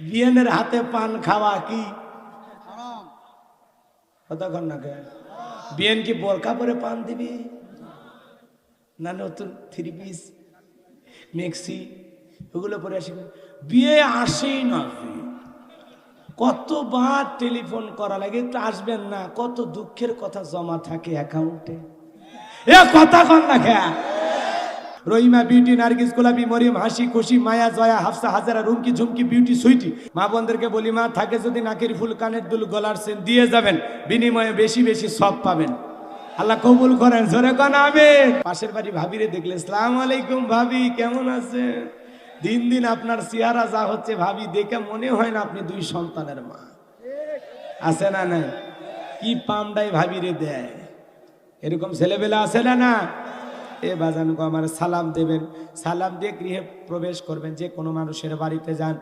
বিয়েনের হাতে পান খাওয়া কি কতক্ষণ না কে? বিয়েন কি বোরকা পরে পান দিবি না নতুন থ্রি পিস মেক্সি ওগুলো পরে আসি? বিয়ে আসেই না। কতবার টেলিফোন করা লাগে, একটু আসবেন না? কত দুঃখের কথা জমা থাকে অ্যাকাউন্টে। এ কথা কন না খেয়া। রহিমা, বিউটি, নার্গিস, গোলাপি, মরিয়ম, হাসি, খুশি, মায়া, জয়া, হাফসা, হাজারা, রুমকি, ঝুমকি, বিউটি, সুইটি। মা বোনদেরকে বলি, মা থাকে যদি নাকের ফুল, কানের দুল, গলার সেন দিয়ে যাবেন, বিনিময়ে বেশি বেশি সব পাবেন। আল্লাহ কবুল করেন, জোরে কোন আমিন। পাশের বাড়ি ভাবিরে দেখলে, আসসালামু আলাইকুম ভাবি, কেমন আছেন? দিন দিন আপনার চেহারা যা হচ্ছে ভাবি, দেখে মনে হয় না আপনি 2 সন্তানের মা। আছে না নাই? কি পামডাই ভাবিরে দেয়, এরকম ছেলেবেলা আছে না না? এ বাজান গো আমার সালাম দেবেন, সালাম দিয়ে গৃহে প্রবেশ করবেন। যে কোনো মানুষের বাড়িতে যান,